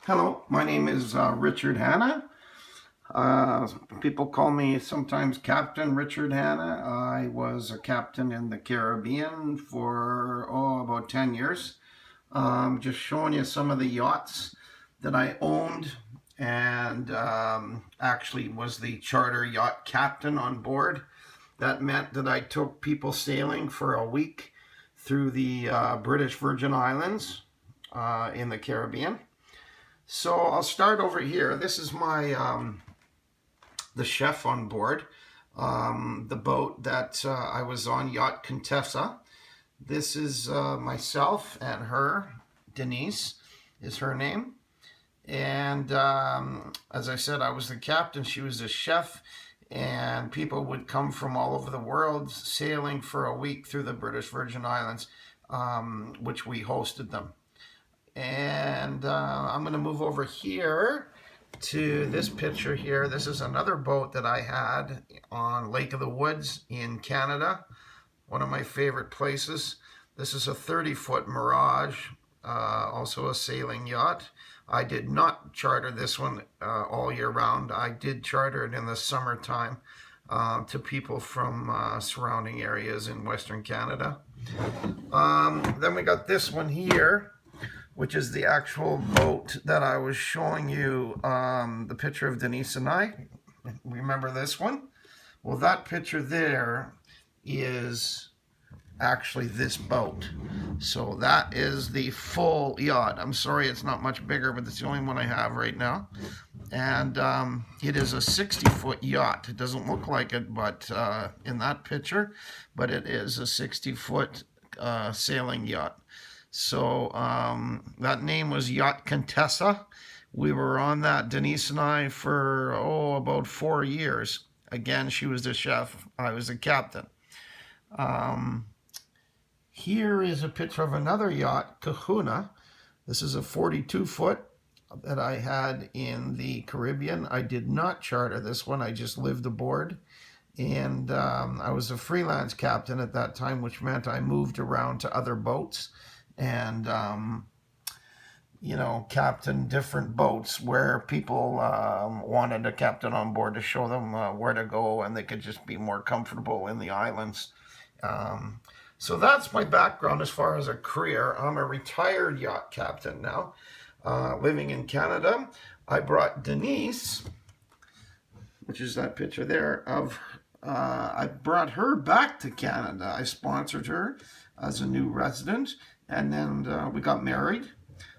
Hello, my name is Richard Hanna. People call me sometimes Captain Richard Hanna. I was a captain in the Caribbean for, about 10 years. Just showing you some of the yachts that I owned and actually was the charter yacht captain on board. That meant that I took people sailing for a week through the British Virgin Islands in the Caribbean. So I'll start over here. This is my the chef on board, the boat that I was on, Yacht Contessa. This is myself and her, Denise is her name. And as I said, I was the captain, she was the chef, and people would come from all over the world sailing for a week through the British Virgin Islands, which we hosted them. And I'm going to move over here to this picture here. This is another boat that I had on Lake of the Woods in Canada, one of my favorite places. This is a 30-foot Mirage, also a sailing yacht. I did not charter this one all year round. I did charter it in the summertime to people from surrounding areas in Western Canada. Then we got this one here, which is the actual boat that I was showing you the picture of Denise and I. Remember this one? Well, that picture there is actually this boat. So that is the full yacht. I'm sorry it's not much bigger, but it's the only one I have right now. And it is a 60-foot yacht. It doesn't look like it, but in that picture, but it is a 60-foot sailing yacht. So that name was Yacht Contessa. We were on that, Denise and I, for, about 4 years. Again, she was the chef, I was the captain. Here is a picture of another yacht, Kahuna. This is a 42-foot that I had in the Caribbean. I did not charter this one, I just lived aboard. And I was a freelance captain at that time, which meant I moved around to other boats and captain different boats where people wanted a captain on board to show them where to go, and they could just be more comfortable in the islands. So that's my background as far as a career. I'm a retired yacht captain now, living in Canada. I brought Denise, which is that picture there, I brought her back to Canada. I sponsored her as a new resident, and then we got married.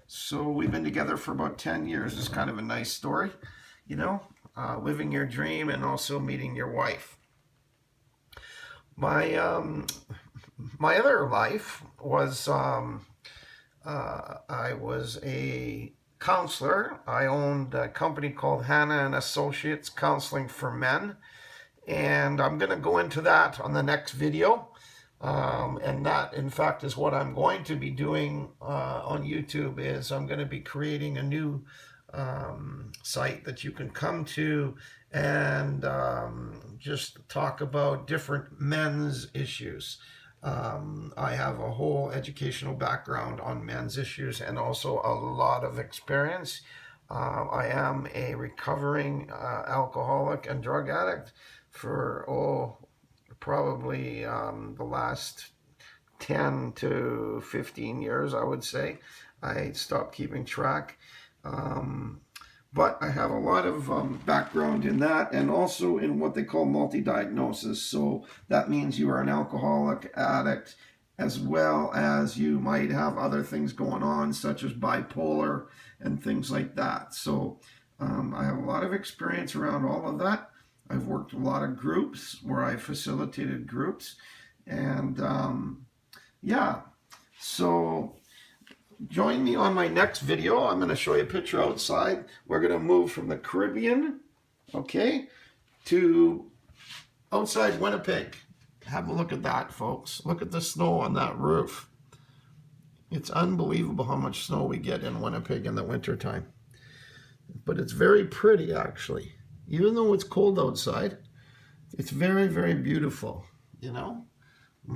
So we've been together for about 10 years. It's kind of a nice story, living your dream and also meeting your wife. My other life was I was a counselor. I owned a company called Hanna and Associates Counseling for Men, and I'm going to go into that on the next video. And that, in fact, is what I'm going to be doing on YouTube. Is I'm going to be creating a new site that you can come to and just talk about different men's issues. I have a whole educational background on men's issues and also a lot of experience. I am a recovering alcoholic and drug addict for, probably the last 10 to 15 years, I would say. I stopped keeping track. But I have a lot of background in that, and also in what they call multi-diagnosis. So that means you are an alcoholic addict, as well as you might have other things going on, such as bipolar and things like that. So I have a lot of experience around all of that. I've worked a lot of groups where I facilitated groups, and so join me on my next video. I'm going to show you a picture outside. We're going to move from the Caribbean, to outside Winnipeg. Have a look at that, folks. Look at the snow on that roof. It's unbelievable how much snow we get in Winnipeg in the wintertime. But it's very pretty, actually. Even though it's cold outside, it's very, very beautiful, When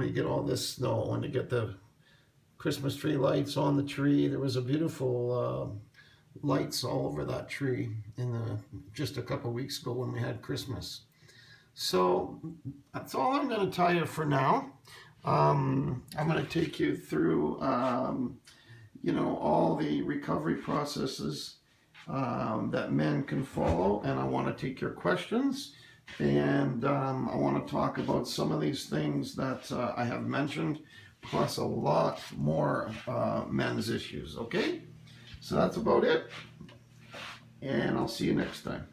you get all this snow, when you get the Christmas tree lights on the tree. There was a beautiful lights all over that tree just a couple weeks ago when we had Christmas. So that's all I'm going to tell you for now. I'm going to take you through, all the recovery processes that men can follow, and I want to take your questions, and I want to talk about some of these things that I have mentioned, plus a lot more men's issues. Okay, so that's about it, and I'll see you next time.